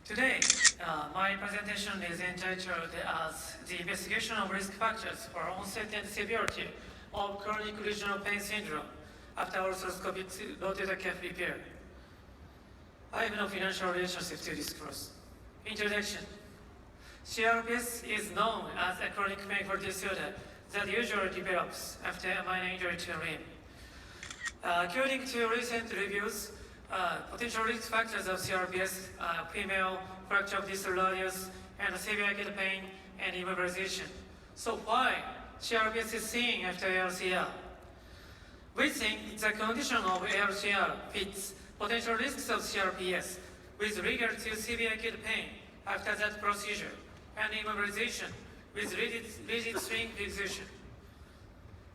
Today, my presentation is entitled as the investigation of risk factors for onset and severity of chronic regional pain syndrome after arthroscopic rotator cuff repair. I have no financial relationship to disclose. Introduction. CRPS is known as a chronic painful disorder that usually develops after a minor injury to a limb. According to recent reviews, potential risk factors of CRPS are female fracture of distal radius and severe acute pain and immobilization. So why CRPS is seen after ARCR? We think the condition of ARCR fits potential risks of CRPS with regard to severe acute pain after that procedure and immobilization with rigid swing fixation.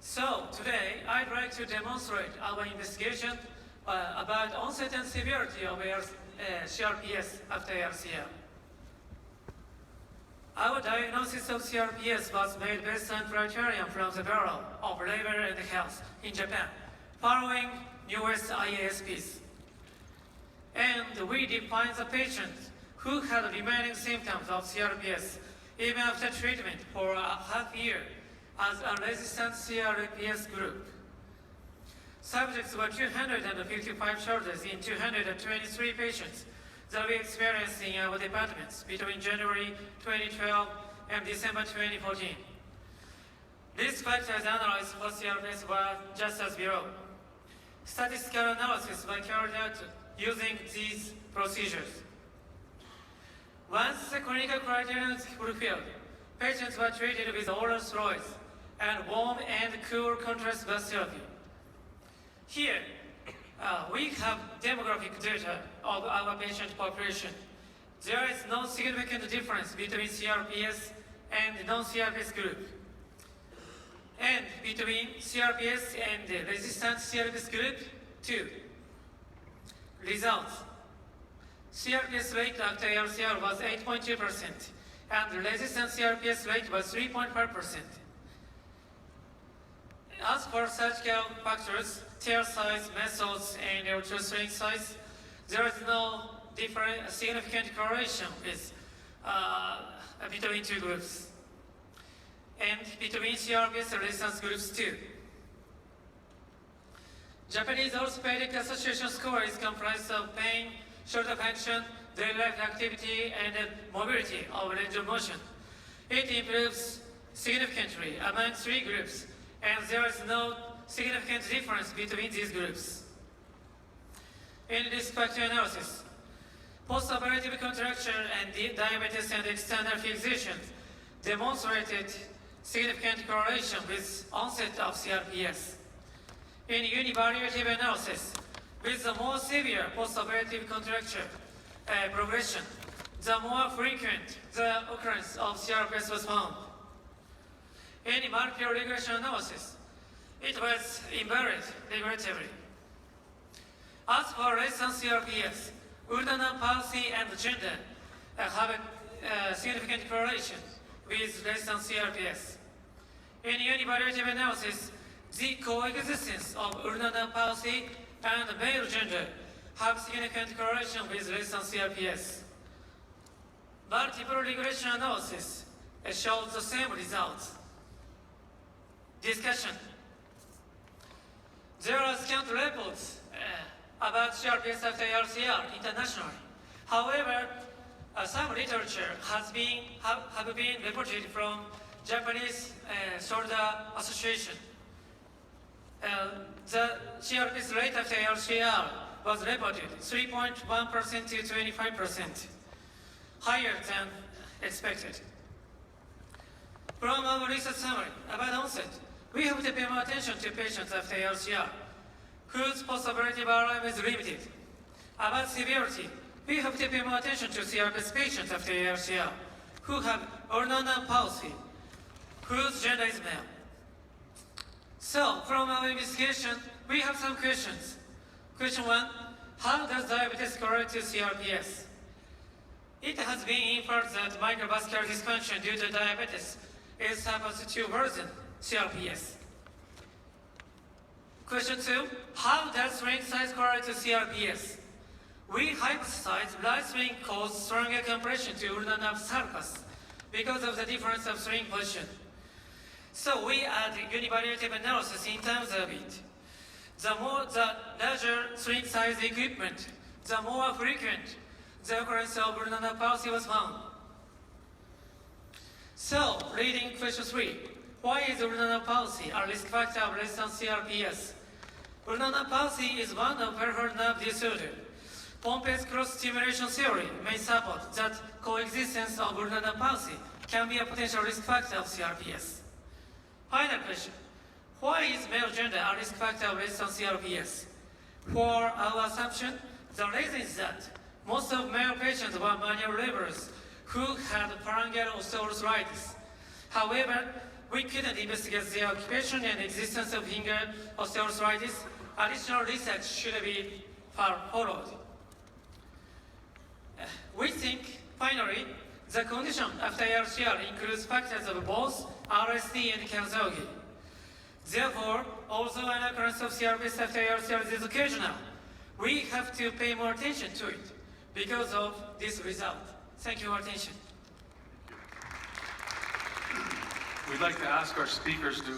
So today, I'd like to demonstrate our investigation about onset and severity of CRPS after ARCR. Our diagnosis of CRPS was made based on criterion from the Bureau of Labor and Health in Japan, following newest IASPs. And we defined the patient who had remaining symptoms of CRPS even after treatment for a half year as a resistant CRPS group. Subjects were 255 shoulders in 223 patients that we experienced in our departments between January 2012 and December 2014. Risk factors analyzed for CRPS were just as below. Statistical analysis were carried out using these procedures. Once the clinical criteria is fulfilled, patients were treated with oral steroids and warm and cool contrast bath therapy. Here, we have demographic data of our patient population. There is no significant difference between CRPS and non-CRPS group, and between CRPS and the resistant CRPS group too. Results. CRPS rate after ARCR was 8.2%, and the resistant CRPS rate was 3.5%. As for surgical factors, tear size, methods, and ultrasonic size, there is no significant correlation with, between two groups, and between CRPS and resistance groups too. Japanese Orthopedic Association score is comprised of pain, shoulder function, daily life activity, and mobility of range of motion. It improves significantly among three groups, and there is no significant difference between these groups. In risk factor analysis, post-operative contracture and diabetes and external fixation demonstrated significant correlation with onset of CRPS. In univariative analysis, with the more severe post-operative contracture progression, the more frequent the occurrence of CRPS was found. In multiple regression analysis, it was invariant regulatively. As for resistant CRPS, ulnar palsy and gender have a significant correlation with resistant CRPS. In univariative analysis, the coexistence of ulnar palsy and male gender have significant correlation with resistant CRPS. Multiple regression analysis shows the same results. Discussion. There are scant reports about CRPS after ARCR internationally. However, some literature have been reported from Japanese Shoulder Association. The CRPS rate after ARCR was reported 3.1% to 25%, higher than expected. From our research summary about onset, we have to pay more attention to patients after ARCR, whose post-operative RIM is limited. About severity, we have to pay more attention to CRPS patients after ARCR, who have ulnar palsy, whose gender is male. So, from our investigation, we have some questions. Question 1, how does diabetes correlate to CRPS? It has been inferred that microvascular dysfunction due to diabetes is supposed to worsen CRPS. Question 2, how does ring size correlate to CRPS? We hypothesized right swing caused stronger compression to ulnar nerve sulcus because of the difference of swing position. So we add univariative analysis in terms of it. The larger swing size equipment, the more frequent the occurrence of ulnar nerve palsy was found. So, reading question 3. Why is ulnar nerve palsy a risk factor of less than CRPS? Ulnar nerve palsy is one of peripheral nerve disorder. Pompey's cross-stimulation theory may support that coexistence of ulnar nerve palsy can be a potential risk factor of CRPS. Final question. Why is male gender a risk factor of less than CRPS? For our assumption, the reason is that most of male patients were manual laborers who had phalangeal osteoarthritis. However, we couldn't investigate their occupation and existence of finger osteoarthritis. Additional research should be followed. We think, finally, the condition after ARCR includes factors of both RSD and Kawasaki. Therefore, although an occurrence of CRPS after ARCR is occasional, we have to pay more attention to it because of this result. Thank you for your attention. We'd like to ask our speakers to